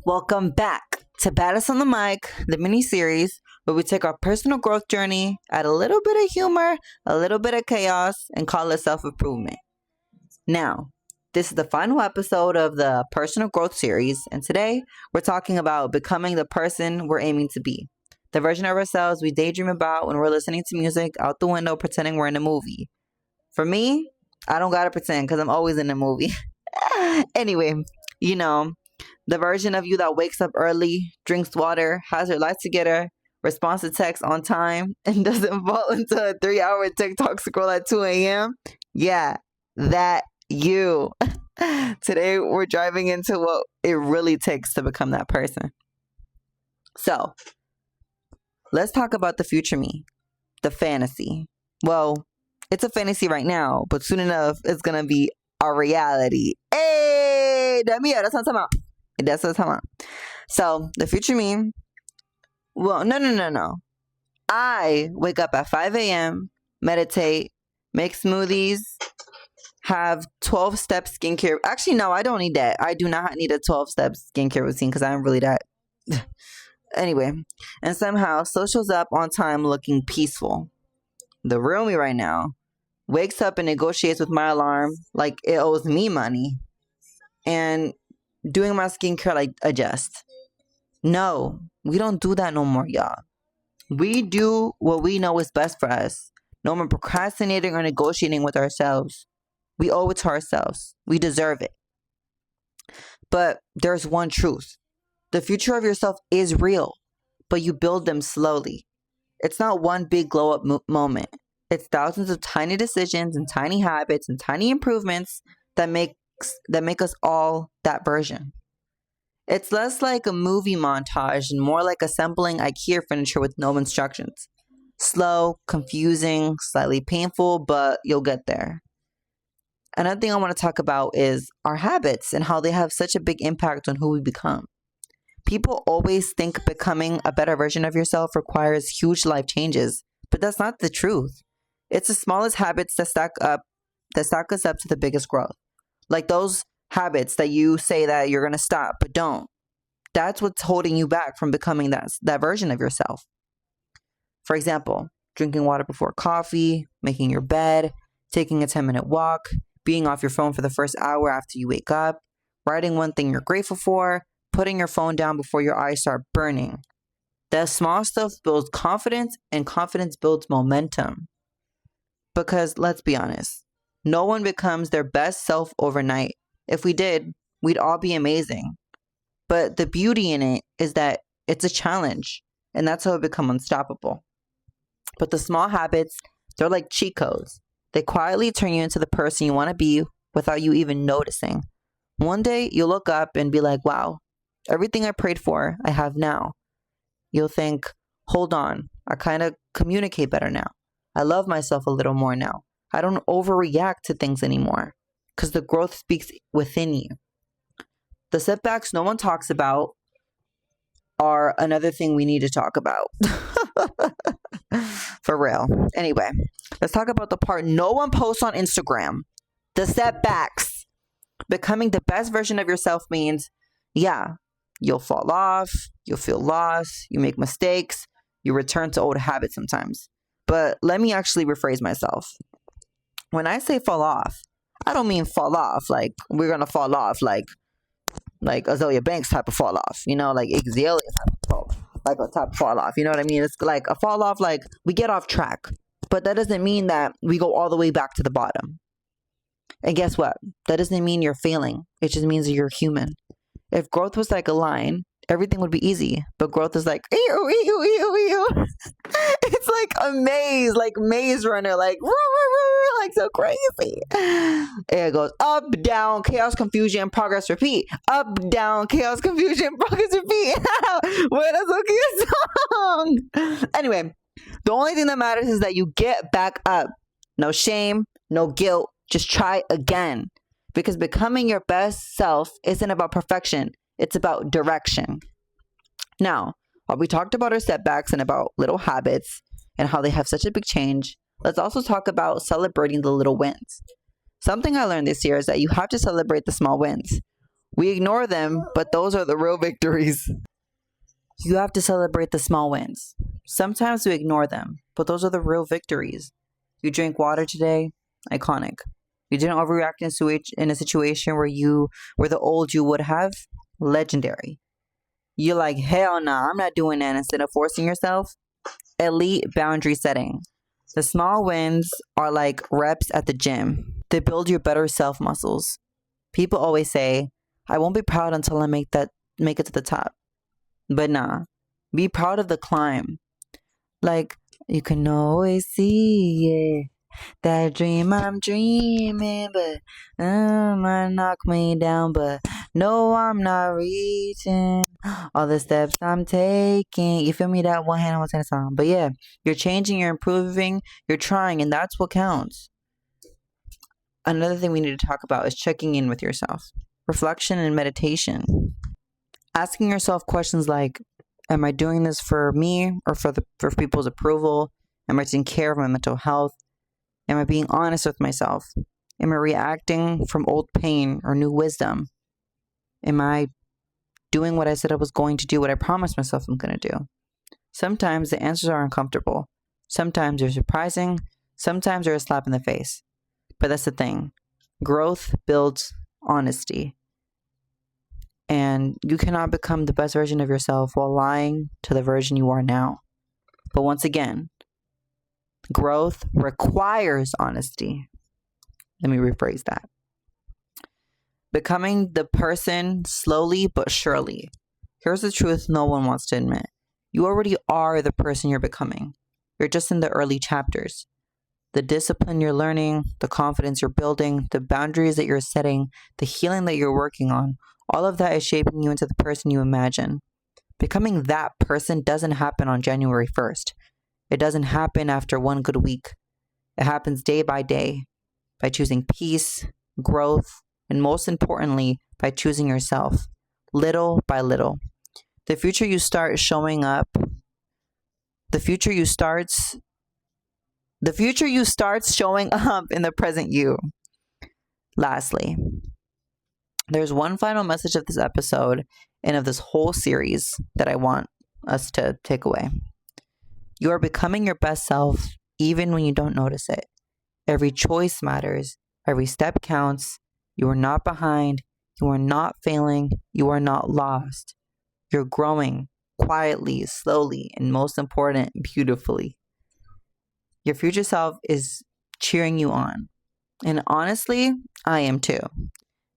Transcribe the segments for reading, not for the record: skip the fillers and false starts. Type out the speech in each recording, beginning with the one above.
Welcome back to Baddestondamic, the mini series where we take our personal growth journey, add a little bit of humor, a little bit of chaos, and call it self improvement. Now, this is the final episode of the personal growth series, and today we're talking about becoming the person we're aiming to be. The version of ourselves we daydream about when we're listening to music out the window pretending we're in a movie. For me, I don't gotta pretend because I'm always in a movie. Anyway, you know, the version of you that wakes up early, drinks water, has her life together, responds to text on time, and doesn't fall into a 3-hour TikTok scroll at 2 a.m. Yeah, that you. Today, we're driving into what it really takes to become that person. So, let's talk about the future me, the fantasy. Well, it's a fantasy right now, but soon enough, it's going to be a reality. Hey, that's what I'm talking about. That's what I'm talking about. So, the future me, well, no. I wake up at 5 a.m., meditate, make smoothies, have 12-step skincare. Actually, no, I don't need that. I do not need a 12-step skincare routine because I'm really that. Anyway, and somehow socials up on time looking peaceful. The real me right now wakes up and negotiates with my alarm like it owes me money. And doing my skincare like adjust. No, we don't do that no more, y'all. We do what we know is best for us. No more procrastinating or negotiating with ourselves. We owe it to ourselves. We deserve it. But there's one truth. The future of yourself is real, but you build them slowly. It's not one big glow up moment. It's thousands of tiny decisions and tiny habits and tiny improvements that make us all that version. It's less like a movie montage and more like assembling IKEA furniture with no instructions. Slow, confusing, slightly painful, but you'll get there. Another thing I want to talk about is our habits and how they have such a big impact on who we become. People always think becoming a better version of yourself requires huge life changes, but that's not the truth. It's the smallest habits that stack us up to the biggest growth. Like those habits that you say that you're going to stop, but don't. That's what's holding you back from becoming that version of yourself. For example, drinking water before coffee, making your bed, taking a 10-minute walk, being off your phone for the first hour after you wake up, writing one thing you're grateful for, putting your phone down before your eyes start burning. That small stuff builds confidence, and confidence builds momentum. Because let's be honest, no one becomes their best self overnight. If we did, we'd all be amazing. But the beauty in it is that it's a challenge, and that's how we become unstoppable. But the small habits, they're like cheat codes. They quietly turn you into the person you want to be without you even noticing. One day, you'll look up and be like, wow, everything I prayed for, I have now. You'll think, hold on, I kind of communicate better now. I love myself a little more now. I don't overreact to things anymore because the growth speaks within you. The setbacks no one talks about are another thing we need to talk about. For real. Anyway, let's talk about the part no one posts on Instagram. The setbacks. Becoming the best version of yourself means, yeah, you'll fall off, you'll feel lost, you make mistakes, you return to old habits sometimes. But let me actually rephrase myself. When I say fall off, I don't mean fall off like we're going to fall off like Azealia Banks type of fall off, like Azealia type of fall off, you know what I mean? It's like a fall off, like we get off track, but that doesn't mean that we go all the way back to the bottom. And guess what? That doesn't mean you're failing. It just means that you're human. If growth was like a line, everything would be easy, but growth is like, ew, ew, ew, ew. It's like a maze, like Maze Runner, like so crazy. It goes up, down, chaos, confusion, progress, repeat. Up, down, chaos, confusion, progress, repeat. What a so cute song. Anyway, the only thing that matters is that you get back up. No shame, no guilt. Just try again. Because becoming your best self isn't about perfection. It's about direction. Now, while we talked about our setbacks and about little habits and how they have such a big change, let's also talk about celebrating the little wins. Something I learned this year is that you have to celebrate the small wins. We ignore them, but those are the real victories. You have to celebrate the small wins. Sometimes we ignore them, but those are the real victories. You drank water today, iconic. You didn't overreact in a situation where you were the old you would have, legendary. You're like, hell nah, I'm not doing that. Instead of forcing yourself, elite boundary setting. The small wins are like reps at the gym. They build your better self muscles. People always say, I won't be proud until I make it to the top. But nah, be proud of the climb. Like, you can always see that dream I'm dreaming, but might knock me down, but no, I'm not reaching all the steps I'm taking. You feel me? That one hand, I won't sing a song. But yeah, you're changing, you're improving, you're trying, and that's what counts. Another thing we need to talk about is checking in with yourself. Reflection and meditation. Asking yourself questions like, am I doing this for me or for people's approval? Am I taking care of my mental health? Am I being honest with myself? Am I reacting from old pain or new wisdom? Am I doing what I said I was going to do, what I promised myself I'm going to do? Sometimes the answers are uncomfortable. Sometimes they're surprising. Sometimes they're a slap in the face. But that's the thing. Growth builds honesty. And you cannot become the best version of yourself while lying to the version you are now. But once again, growth requires honesty. Let me rephrase that. Becoming the person slowly but surely. Here's the truth no one wants to admit. You already are the person you're becoming. You're just in the early chapters. The discipline you're learning, the confidence you're building, the boundaries that you're setting, the healing that you're working on, all of that is shaping you into the person you imagine. Becoming that person doesn't happen on January 1st. It doesn't happen after one good week. It happens day by day by choosing peace, growth, and most importantly, by choosing yourself, little by little. The future you start showing up, the future you starts showing up in the present you. Lastly, there's one final message of this episode and of this whole series that I want us to take away. You are becoming your best self even when you don't notice it. Every choice matters. Every step counts. You are not behind. You are not failing. You are not lost. You're growing quietly, slowly, and most important, beautifully. Your future self is cheering you on. And honestly, I am too.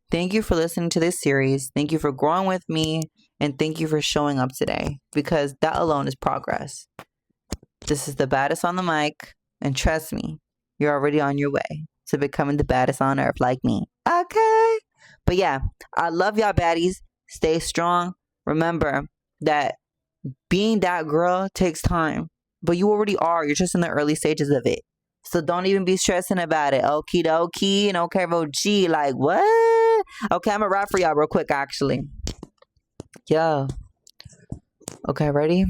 Thank you for listening to this series. Thank you for growing with me. And thank you for showing up today, because that alone is progress. This is the baddest on the mic. And trust me, you're already on your way to becoming the baddest on earth like me. Okay? But yeah, I love y'all baddies. Stay strong. Remember that being that girl takes time. But you already are. You're just in the early stages of it. So don't even be stressing about it. Okie dokie and okay, G. Like, what? Okay, I'm going to rap for y'all real quick, actually. Yo. Okay, ready?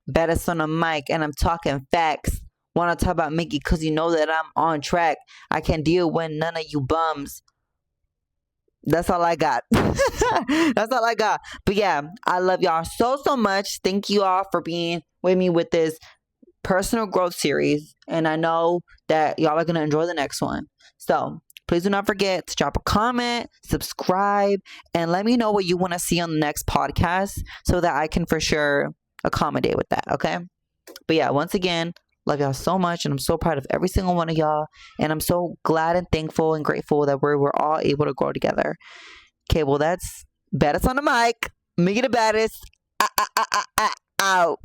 Baddest on the mic, and I'm talking facts. Wanna talk about Mickey cause you know that I'm on track. I can't deal with none of you bums. That's all I got. That's all I got. But yeah, I love y'all so much. Thank you all for being with me with this personal growth series. And I know that y'all are going to enjoy the next one. So please do not forget to drop a comment, subscribe, and let me know what you want to see on the next podcast so that I can for sure accommodate with that. Okay. But yeah, once again, love y'all so much, and I'm so proud of every single one of y'all, and I'm so glad and thankful and grateful that we're all able to grow together. Okay, well, that's Baddest on the mic. Mickey the baddest. Out.